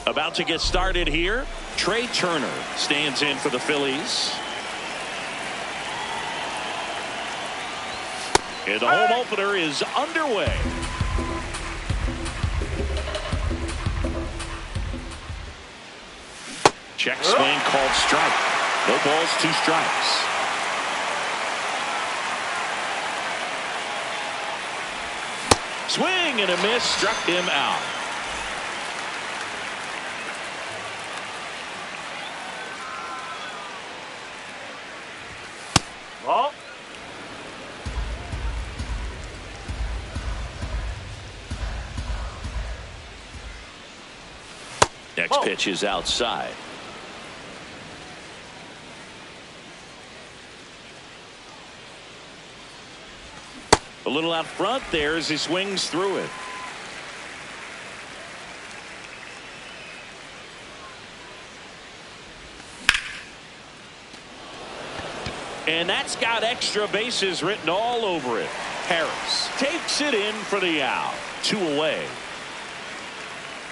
About to get started here. Trey Turner stands in for the Phillies. And the home opener is underway. Check swing called strike. No balls, 2 strikes. Swing and a miss, struck him out. Ball. Next pitch is outside. A little out front there as he swings through it. And that's got extra bases written all over it. Harris takes it in for the out. 2 away.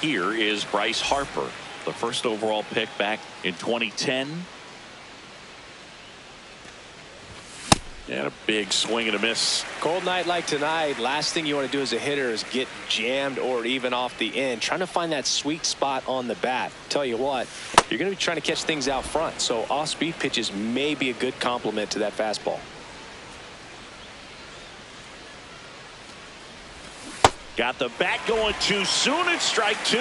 Here is Bryce Harper, the first overall pick back in 2010. And a big swing and a miss. Cold night like tonight, last thing you want to do as a hitter is get jammed or even off the end. Trying to find that sweet spot on the bat. Tell you what, you're going to be trying to catch things out front, so off-speed pitches may be a good complement to that fastball. Got the bat going too soon. It's strike 2.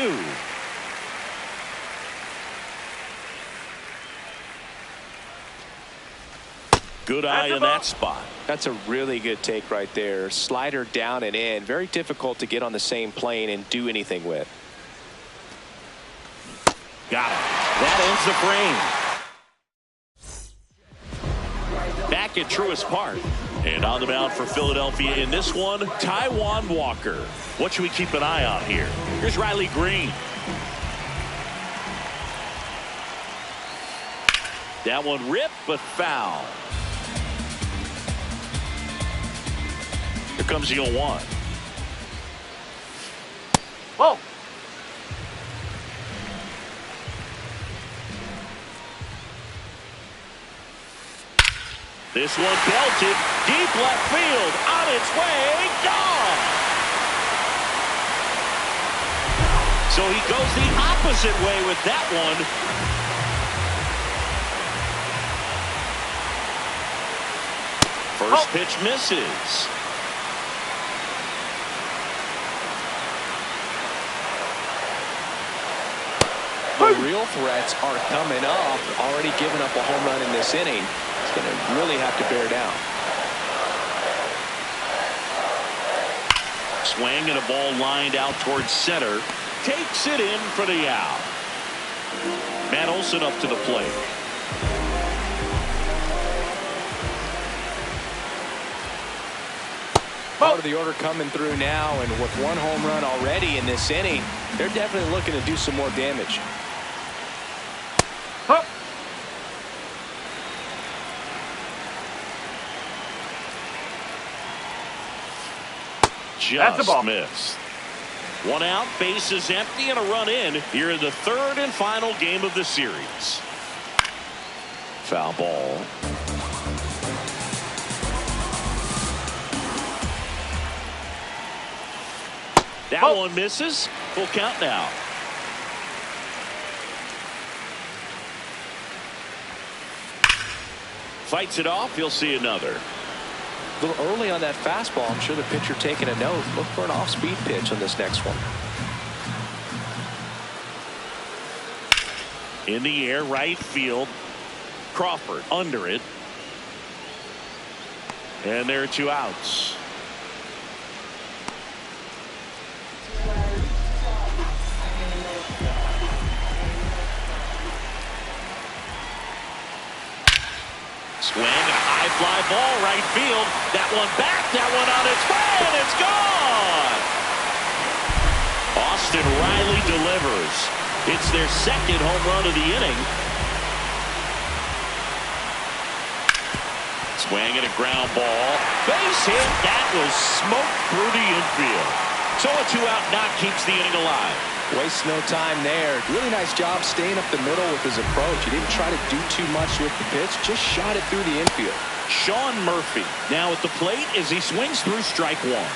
Good eye in that spot. That's a really good take right there. Slider down and in. Very difficult to get on the same plane and do anything with. Got it. That ends the frame. Back at Truist Park. And on the mound for Philadelphia in this one, Taijuan Walker. What should we keep an eye on here? Here's Riley Green. That one ripped but foul. Here comes the 0-1. Whoa. This one belted deep left field, on its way, gone. So he goes the opposite way with that one. First pitch misses. The real threats are coming up. Already giving up a home run in this inning. It's going to really have to bear down. Swing and a ball lined out towards center. Takes it in for the out. Matt Olson up to the plate. Part of the order coming through now, and with 1 home run already in this inning, they're definitely looking to do some more damage. Just missed. 1 out, bases empty, and a run in here in the 3rd and final game of the series. Foul ball. That one misses. Full count now. Fights it off. You'll see another. A little early on that fastball. I'm sure the pitcher taking a note. Look for an off-speed pitch on this next one. In the air, right field. Crawford under it. And there are 2 outs. Swing and a high fly ball right field. That one back, that one on its way, and it's gone. Austin Riley delivers. It's their 2nd home run of the inning. Swing and a ground ball. Base hit. That was smoked through the infield. So a 2-out knock keeps the inning alive. Waste no time there. Really nice job staying up the middle with his approach. He didn't try to do too much with the pitch, just shot it through the infield. Sean Murphy now at the plate as he swings through strike one.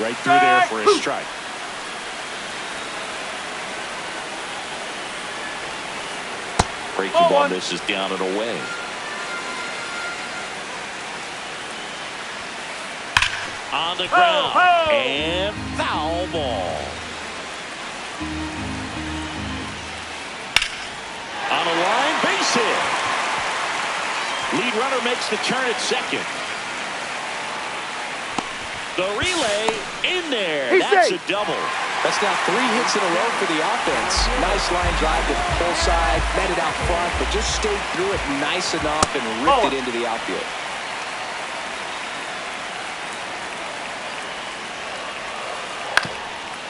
Right through there for his strike. Breaking ball misses down and away. On the ground. And foul ball. On a line, base hit. Lead runner makes the turn at second. The relay in there. That's a double. That's now 3 hits in a row for the offense. Nice line drive to the pull side, met it out front, but just stayed through it nice enough and ripped it into the outfield.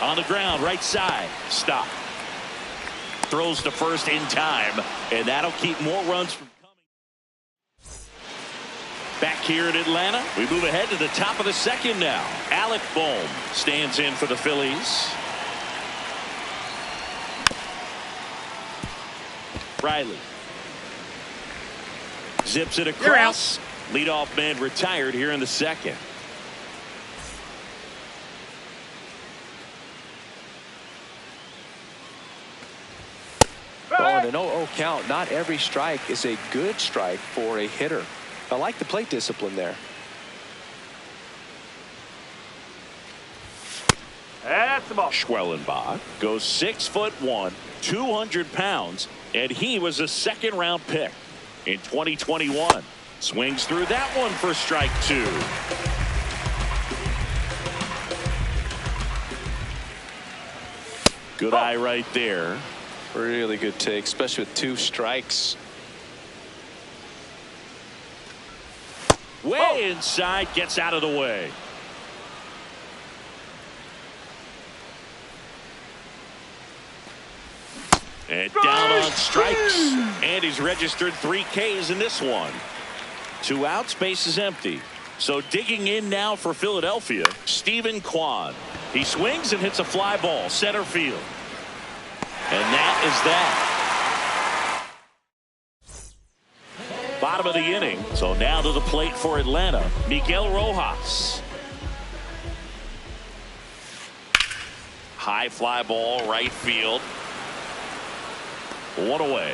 On the ground, right side. Stop. Throws to first in time, and that'll keep more runs from coming. Back here in Atlanta, we move ahead to the top of the second now. Alec Bohm stands in for the Phillies. Riley zips it across. Leadoff man retired here in the second. Oh, and an 0-0 count. Not every strike is a good strike for a hitter. I like the plate discipline there. That's the ball. Schwellenbach goes 6'1", 200 pounds, and he was a second-round pick in 2021. Swings through that one for strike 2. Good eye right there. Really good take, especially with 2 strikes. Way inside, gets out of the way. And down on strikes. And he's registered 3 Ks in this one. 2 outs, base is empty. So digging in now for Philadelphia, Stephen Kwan. He swings and hits a fly ball, center field. And that is that. Bottom of the inning. So now to the plate for Atlanta, Miguel Rojas. High fly ball, right field. 1 away.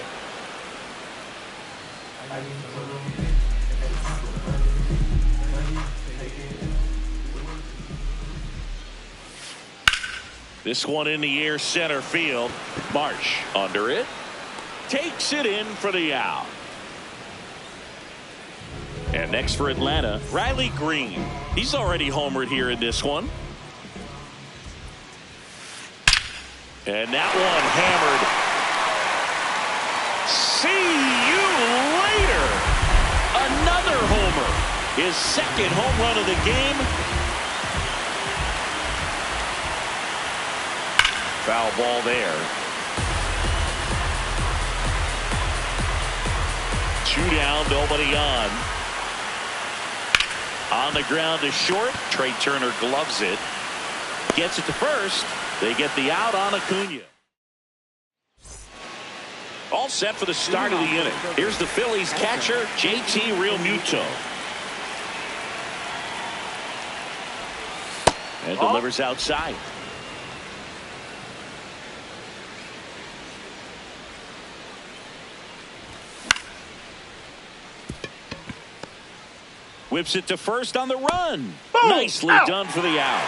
This one in the air, center field. Marsh under it. Takes it in for the out. And next for Atlanta, Riley Green. He's already homered here in this one. And that one hammered. See you later. Another homer. His second home run of the game. Foul ball there. 2 down, nobody on. On the ground to short. Trey Turner gloves it. Gets it to first. They get the out on Acuna. All set for the start of the inning. Here's the Phillies catcher, JT Realmuto. And delivers outside. Whips it to first on the run. Boom. Nicely done for the out.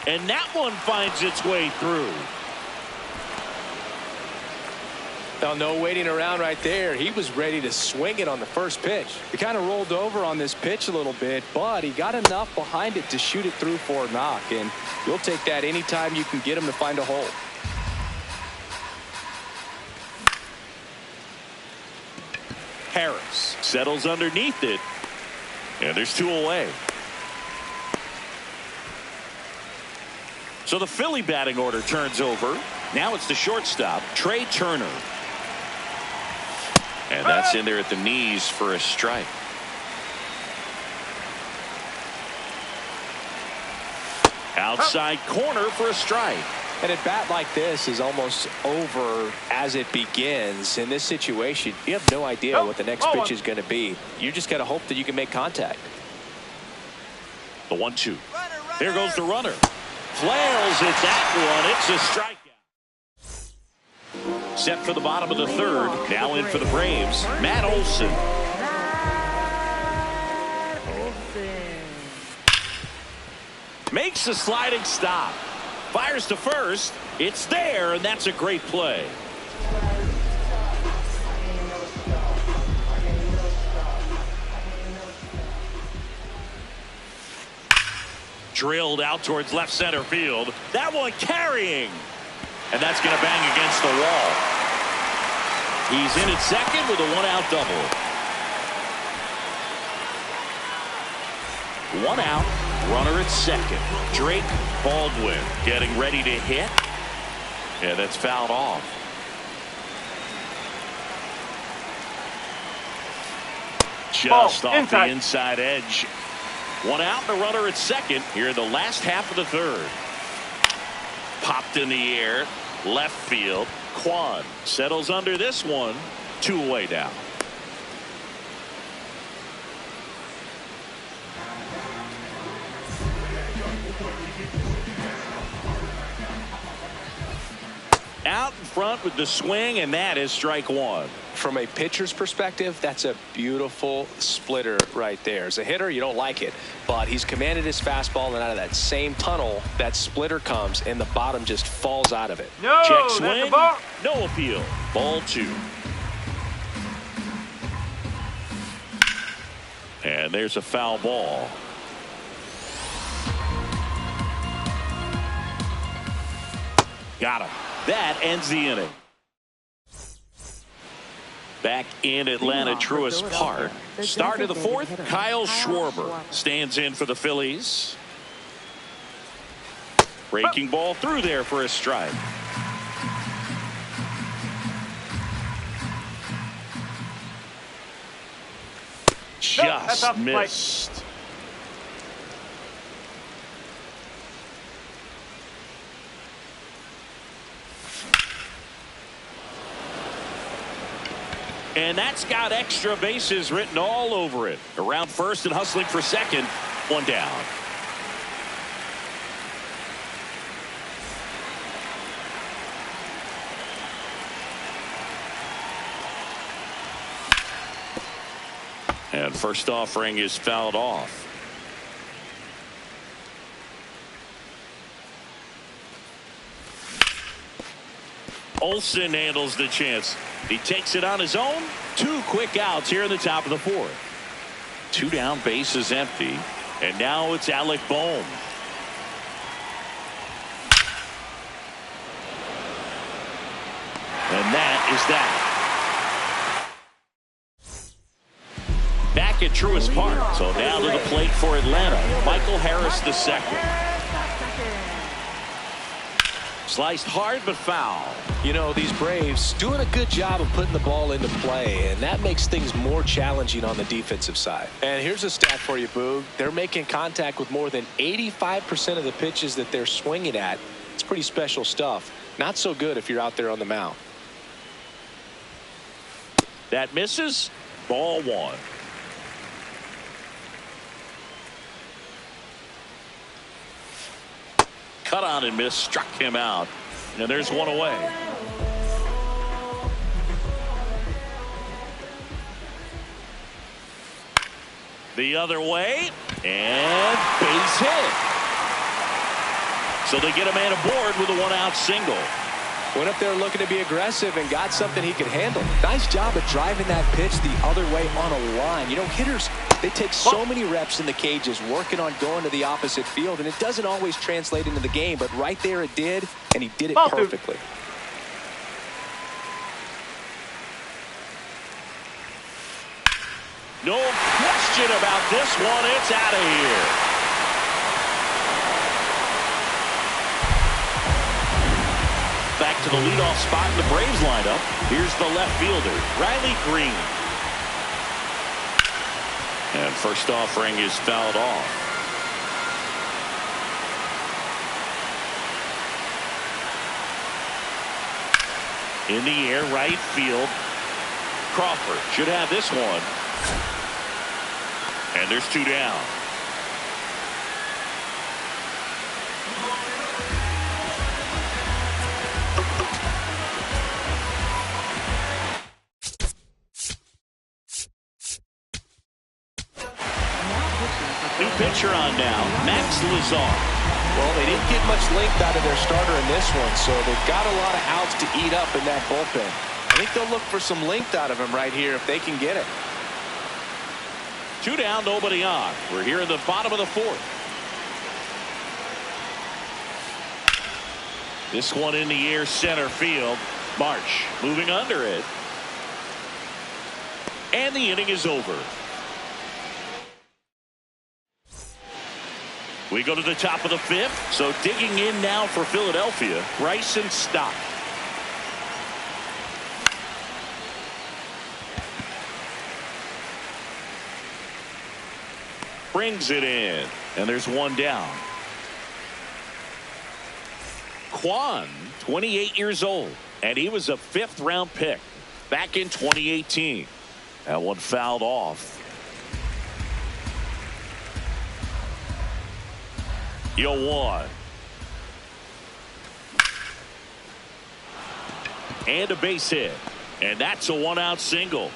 And that one finds its way through. Now, no waiting around right there. He was ready to swing it on the first pitch. He kind of rolled over on this pitch a little bit, but he got enough behind it to shoot it through for a knock. And you'll take that anytime you can get him to find a hole. Harris settles underneath it. And there's 2 away. So the Philly batting order turns over. Now it's the shortstop, Trey Turner. And that's in there at the knees for a strike. Outside corner for a strike. And a bat like this is almost over as it begins. In this situation, you have no idea what the next pitch is going to be. You just got to hope that you can make contact. The 1-2. There goes the runner. Flails at that one. It's a strikeout. Set for the bottom of the third. Now in for the Braves, Matt Olson. Makes a sliding stop. Fires to first. It's there, and that's a great play. Drilled out towards left center field. That one carrying. And that's going to bang against the wall. He's in at second with a one-out double. One out. Runner at second. Drake Baldwin getting ready to hit. Yeah, that's fouled off. Just off the inside edge. One out, the runner at second here in the last half of the third. Popped in the air. Left field. Kwan settles under this one. 2 away now. Out in front with the swing, and that is strike one. From a pitcher's perspective, that's a beautiful splitter right there. As a hitter, you don't like it, but he's commanded his fastball, and out of that same tunnel, that splitter comes, and the bottom just falls out of it. No, check swing, no appeal. Ball 2. And there's a foul ball. Got him. That ends the inning. Back in Atlanta Truist Park. Start of the fourth, Kyle Schwarber stands in for the Phillies. Breaking ball through there for a strike. Just missed. And that's got extra bases written all over it. Around first and hustling for second. One down. And first offering is fouled off. Olson handles the chance. He takes it on his own. 2 quick outs here in the top of the fourth. 2 down, bases empty. And now it's Alec Bohm. And that is that. Back at Truist Park. So now to the plate for Atlanta. Michael Harris II. Sliced hard but foul. You know, these Braves doing a good job of putting the ball into play, and that makes things more challenging on the defensive side. And here's a stat for you, Boog. They're making contact with more than 85% of the pitches that they're swinging at. It's pretty special stuff. Not so good if you're out there on the mound. That misses. Ball 1. Cut on and miss, struck him out. And there's 1 away. The other way, and base hit. So they get a man aboard with a 1-out single. Went up there looking to be aggressive and got something he could handle. Nice job of driving that pitch the other way on a line. You know, hitters, they take so many reps in the cages working on going to the opposite field, and it doesn't always translate into the game, but right there it did, and he did it perfectly. No question about this one. It's out of here. back to the leadoff spot in the Braves lineup. Here's the left fielder, Riley Green. And first offering is fouled off. In the air, right field. Crawford should have this one. And there's 2 down. New pitcher on now, Max Lazar. Well, they didn't get much length out of their starter in this one, so they've got a lot of outs to eat up in that bullpen. I think they'll look for some length out of him right here if they can get it. 2 down, nobody on. We're here in the bottom of the 4th. This one in the air, center field. March moving under it. And the inning is over. We go to the top of the 5th. So digging in now for Philadelphia, Bryson Stott. Brings it in. And there's 1 down. Kwan, 28 years old. And he was a 5th round pick back in 2018. That one fouled off. 0-1. And a base hit. And that's a 1-out single.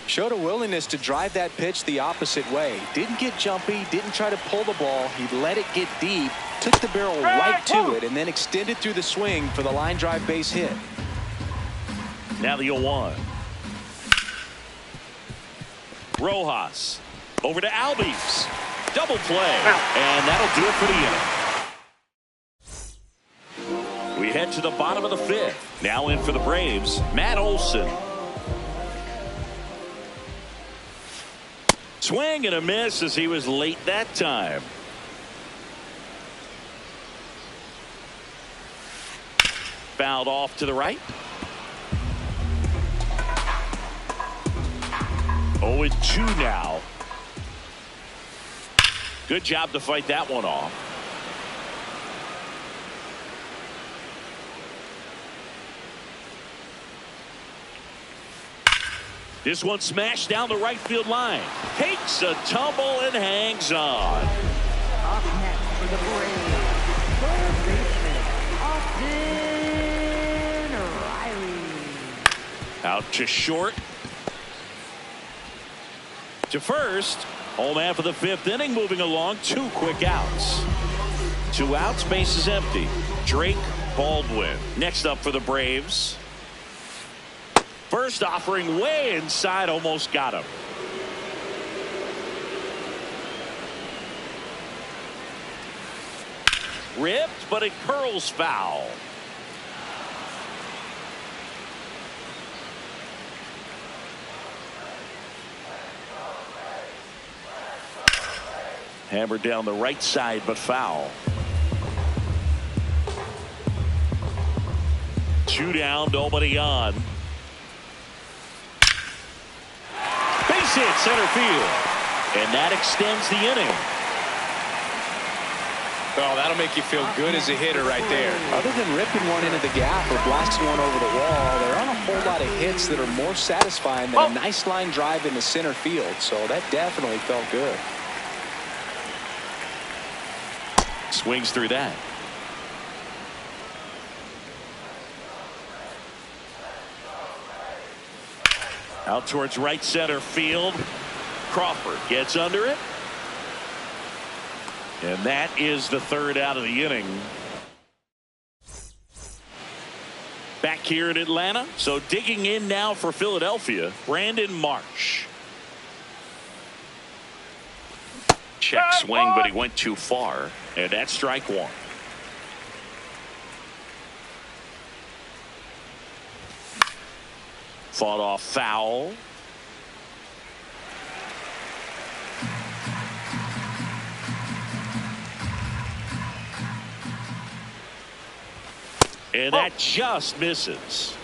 Showed a willingness to drive that pitch the opposite way. Didn't get jumpy, didn't try to pull the ball. He let it get deep, took the barrel right to it, and then extended through the swing for the line drive base hit. Now the 0-1. Rojas over to Albies. Double play. And that'll do it for the inning. We head to the bottom of the 5th. Now in for the Braves, Matt Olson. Swing and a miss as he was late that time. Fouled off to the right. 0-2 now. Good job to fight that one off. This one smashed down the right field line. Takes a tumble and hangs on. Up next for the Braves, third baseman, Austin Riley. Out to short. To first. Home man for the 5th inning, moving along. 2 quick outs. 2 outs, base is empty. Drake Baldwin next up for the Braves. First offering way inside, almost got him. Ripped, but it curls foul. Hammered down the right side, but foul. 2 down, nobody on. Base hit, center field. And that extends the inning. Oh, that'll make you feel good as a hitter right there. Other than ripping one into the gap or blasting one over the wall, there aren't a whole lot of hits that are more satisfying than a nice line drive into center field. So that definitely felt good. Swings through that. Out towards right center field. Crawford gets under it. And that is the 3rd out of the inning. Back here in Atlanta. So digging in now for Philadelphia, Brandon Marsh. Check swing, but he went too far. And that's strike 1. Fought off foul. And that just misses.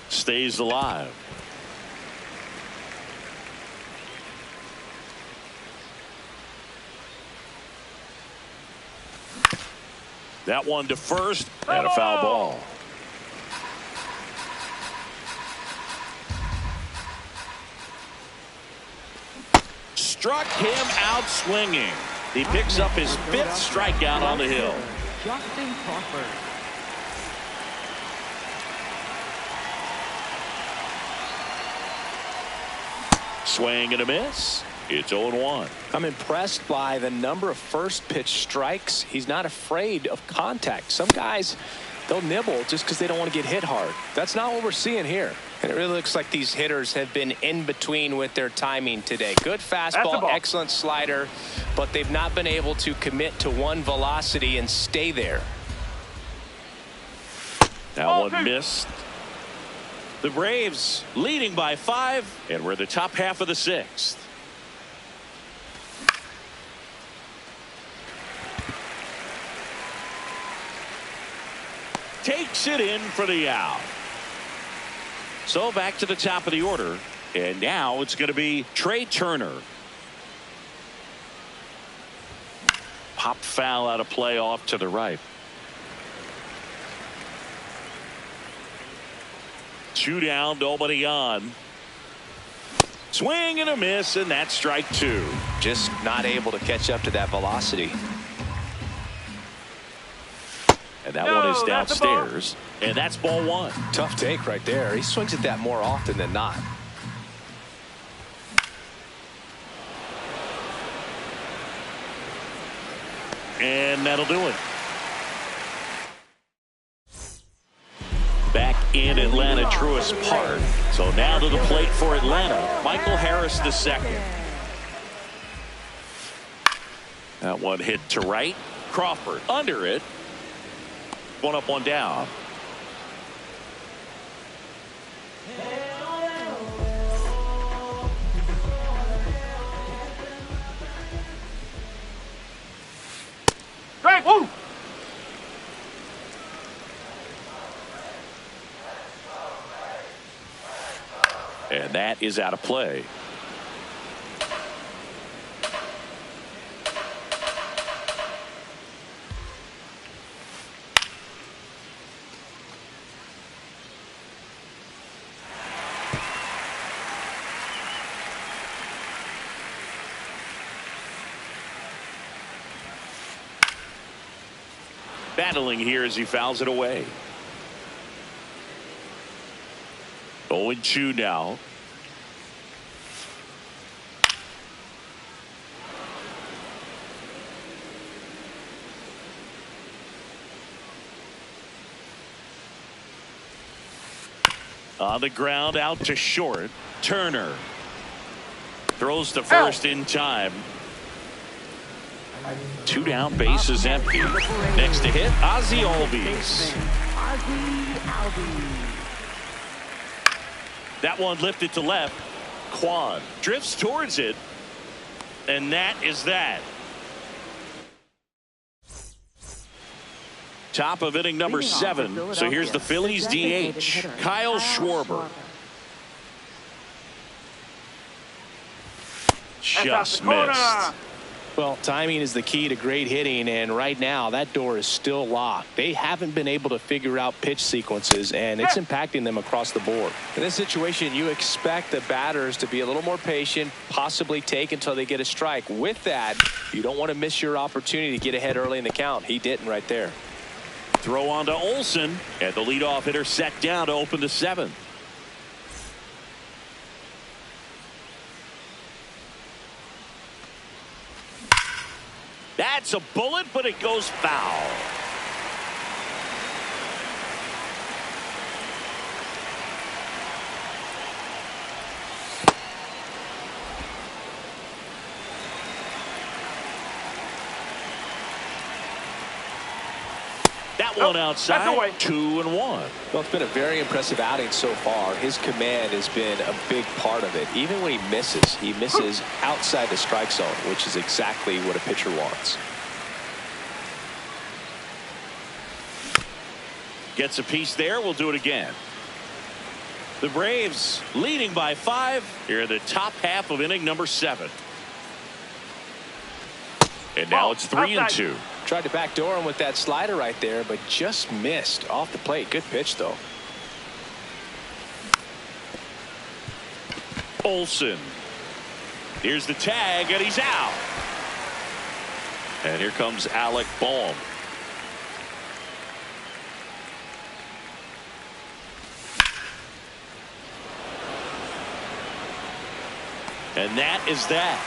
Stays alive. That one to first, and a foul ball. Struck him out swinging. He picks up his 5th strikeout on the hill. Justin Crawford. Swing and a miss. It's 0-1. I'm impressed by the number of first pitch strikes. He's not afraid of contact. Some guys, they'll nibble just because they don't want to get hit hard. That's not what we're seeing here. And it really looks like these hitters have been in between with their timing today. Good fastball, excellent slider, but they've not been able to commit to one velocity and stay there. That one missed. The Braves leading by 5, and we're the top half of the 6th. Takes it in for the out. So back to the top of the order, and now it's going to be Trey Turner. Pop foul out of play off to the right. 2 down, nobody on. Swing and a miss, and that's strike 2. Just not able to catch up to that velocity. And that one is downstairs, and that's ball 1. Tough take right there. He swings at that more often than not. And that'll do it. Back in Atlanta, Truist Park. So now to the plate for Atlanta, Michael Harris II. That one hit to right. Crawford under it. 1 up, 1 down. Strike, woo! And that is out of play. Battling here as he fouls it away. 0-2 now. On the ground, out to short. Turner throws to first in time. 2 down, base is empty. Next to hit, Ozzie Albies. That one lifted to left. Kwan drifts towards it, and that is that. Top of inning number 7. So here's the Phillies DH, Kyle Schwarber. Just missed. Well, timing is the key to great hitting, and right now that door is still locked. They haven't been able to figure out pitch sequences, and it's impacting them across the board. In this situation, you expect the batters to be a little more patient, possibly take until they get a strike. With that, you don't want to miss your opportunity to get ahead early in the count. He didn't right there. Throw on to Olsen, and the leadoff hitter set down to open the 7th. That's a bullet, but it goes foul. that one outside. That's away. 2-1. Well, it's been a very impressive outing so far. His command has been a big part of it. Even when he misses outside the strike zone, which is exactly what a pitcher wants. Gets a piece there. We'll do it again. The Braves leading by 5 here in the top half of inning number 7. And now it's 3-2. Tried to backdoor him with that slider right there, but just missed off the plate. Good pitch, though. Olson. Here's the tag, and he's out. And here comes Alec Bohm. And that is that.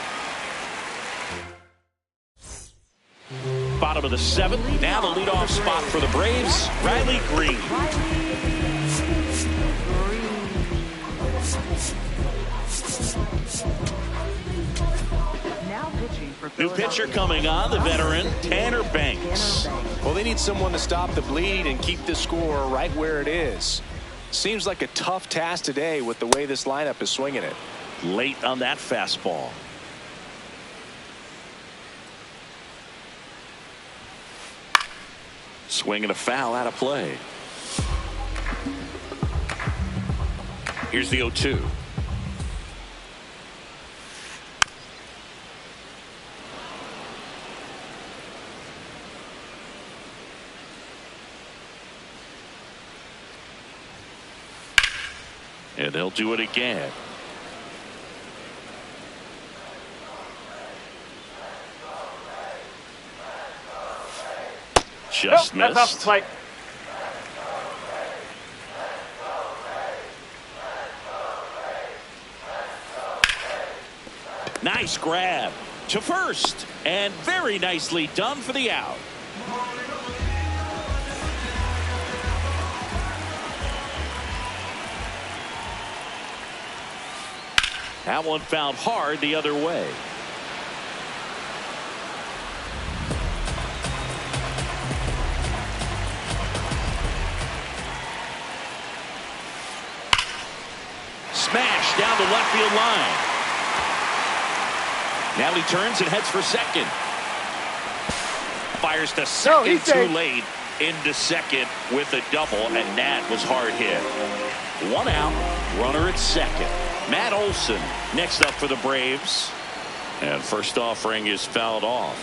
Bottom of the 7th. Now the leadoff spot for the Braves, Riley Green. Now pitching for New pitcher coming on, the veteran Tanner Banks. Well, they need someone to stop the bleed and keep the score right where it is. Seems like a tough task today with the way this lineup is swinging it. Late on that fastball. Swinging a foul out of play. Here's the 0-2. And they'll do it again. Just Nope, missed. that's off the plate. Nice grab to first, and very nicely done for the out. That one found hard the other way. Smash down the left field line. Now he turns and heads for second. Fires to second too late. Into second with a double, and that was hard hit. 1 out, runner at second. Matt Olson next up for the Braves. And first offering is fouled off.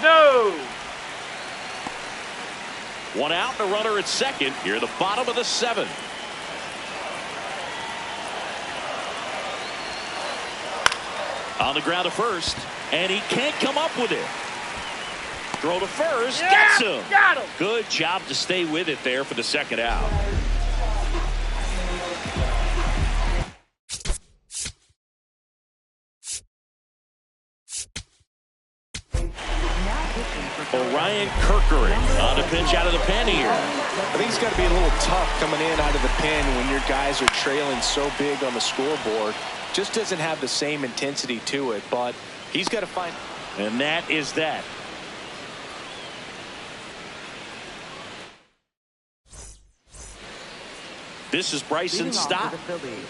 No. 1 out and a runner at second here at the bottom of the 7th. On the ground to first, and he can't come up with it. Throw to first, gets him. Got him. Good job to stay with it there for the second out. Orion Kerkering on a pitch out of the pen here. I think it's got to be a little tough coming in out of the pen when your guys are trailing so big on the scoreboard. Just doesn't have the same intensity to it, but he's got to find. And that is that. This is Bryson Leading off Stott. for the Phillies,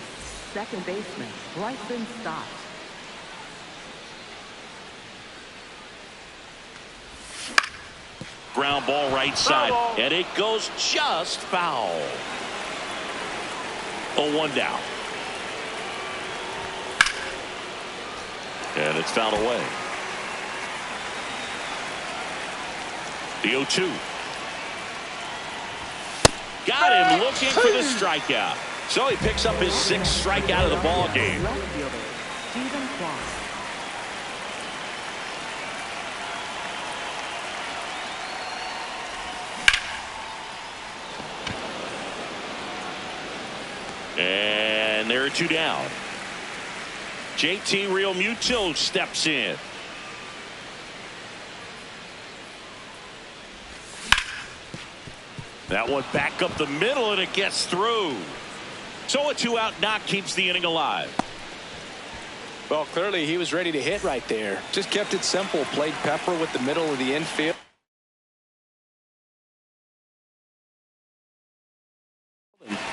second baseman Bryson Stott. Ground ball right side, and it goes just foul. 0-1 down. And it's fouled away. The 0-2. Got him looking for the strikeout. So he picks up his 6th strikeout of the ball game. Left fielder Stephen Kwan. And there are 2 down. JT Realmuto steps in. That one back up the middle, and it gets through. So a 2-out knock keeps the inning alive. Well, clearly he was ready to hit right there. Just kept it simple. Played pepper with the middle of the infield.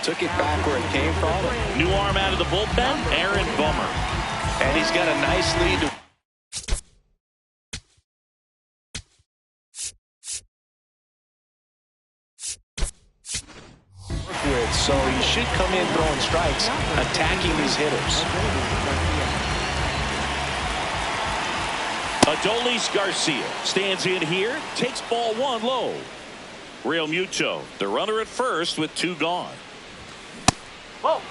Took it back where it came from. New arm out of the bullpen, Aaron Bummer. And he's got a nice lead to work with. So he should come in throwing strikes, attacking these hitters. Adolis Garcia stands in here, takes ball one low. Real Muto, the runner at first with 2 gone. Whoa.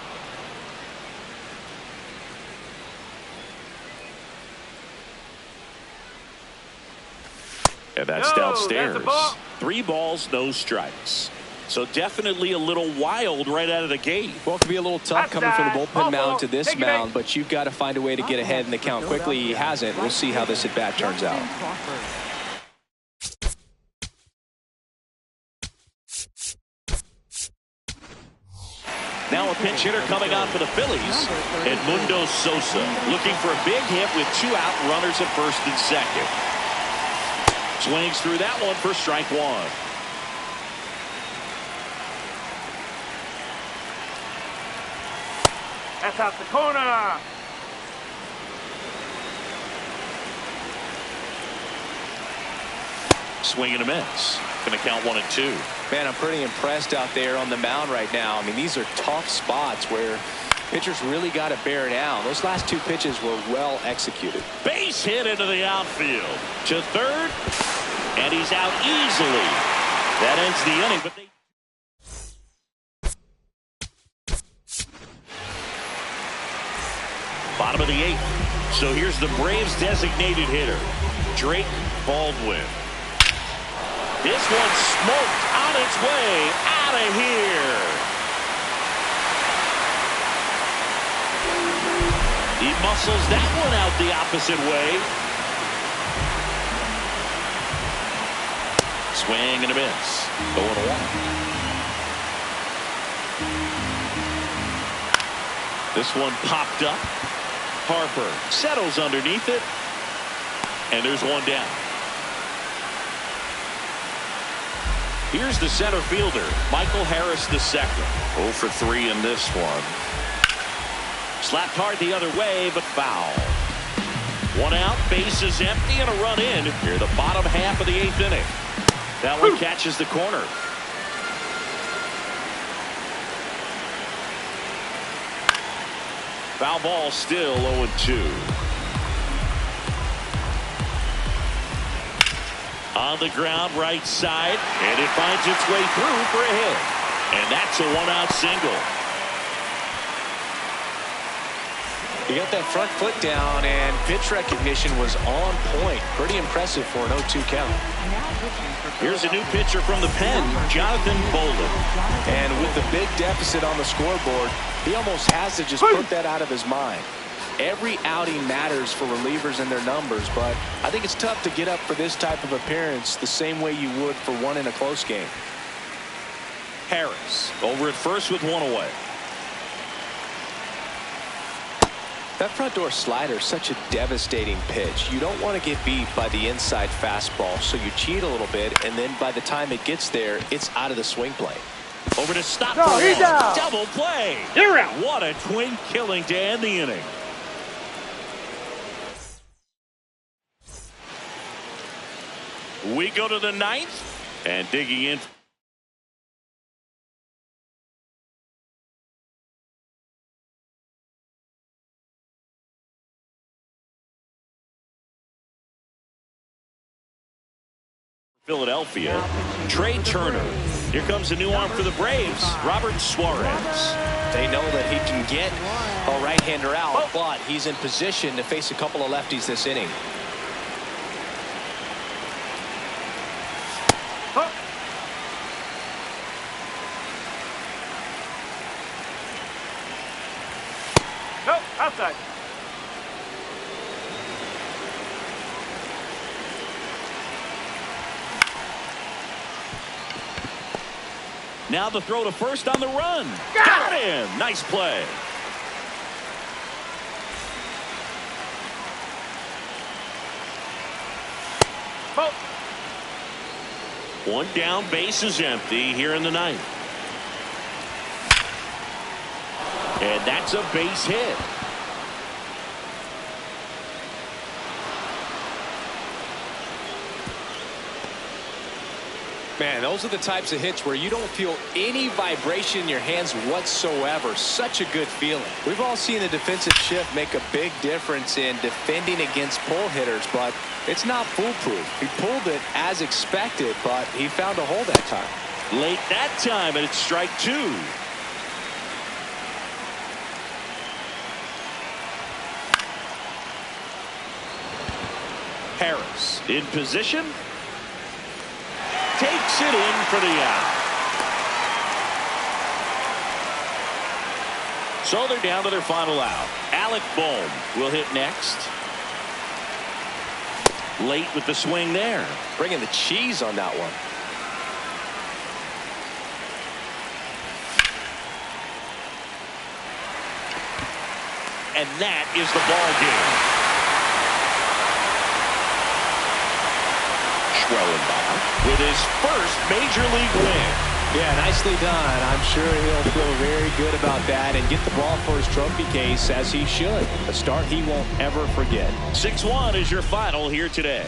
And that's No, downstairs. that's a ball. 3 balls, no strikes. So definitely a little wild right out of the gate. Well, it could be a little tough That's coming from the that. bullpen mound Ball. to this Take it mound, back. but you've got to find a way to get ahead in the count quickly. He hasn't. We'll see how this at bat turns out. Now a pinch hitter coming on for the Phillies, Edmundo Sosa, looking for a big hit with 2 out, runners at first and second. Swings through that one for strike 1. That's out the corner. Swing and a miss. Going to count 1 and 2. Man, I'm pretty impressed out there on the mound right now. I mean, these are tough spots where pitchers really got to bear down. Those last 2 pitches were well executed. Base hit into the outfield. To third. And he's out easily. That ends the inning. But bottom of the 8th. So here's the Braves designated hitter, Drake Baldwin. This one smoked on its way out of here. He muscles that one out the opposite way. Swing and a miss. 0-1. This one popped up. Harper settles underneath it. And there's one down. Here's the center fielder, Michael Harris II. 0 for 3 in this one. Slapped hard the other way, but foul. 1 out, bases empty, and a run in here the bottom half of the 8th inning. That one catches the corner. Foul ball, still 0-2. On the ground, right side, and it finds its way through for a hit. And that's a 1-out single. He got that front foot down, and pitch recognition was on point. Pretty impressive for an 0-2 count. Here's a new pitcher from the pen, Jonathan Bolden. And with the big deficit on the scoreboard, he almost has to just put that out of his mind. Every outing matters for relievers and their numbers, but I think it's tough to get up for this type of appearance the same way you would for one in a close game. Harris over at first with 1 away. That front door slider is such a devastating pitch. You don't want to get beat by the inside fastball, so you cheat a little bit, and then by the time it gets there, it's out of the swing plane. Over to stop No, for he's one. out. Double play. You're out. What a twin killing to end the inning. We go to the 9th, and digging in. Philadelphia, Trey Turner. Here comes a new arm for the Braves, Robert Suarez. They know that he can get a right-hander out, but he's in position to face a couple of lefties this inning. Nope, outside. Now the throw to first on the run. Got him. Nice play. Ball. One down, base is empty here in the ninth. And that's a base hit. Man, those are the types of hits where you don't feel any vibration in your hands whatsoever. Such a good feeling. We've all seen the defensive shift make a big difference in defending against pull hitters, but it's not foolproof. He pulled it as expected, but he found a hole that time. Late that time, and it's strike two. Harris in position. Takes it in for the out. So they're down to their final out. Alec Bohm will hit next. Late with the swing there. Bringing the cheese on that one. And that is the ball game. Schwellenbach with his first major league win. Yeah, nicely done. I'm sure he'll feel very good about that and get the ball for his trophy case, as he should. A start he won't ever forget. 6-1 is your final here today.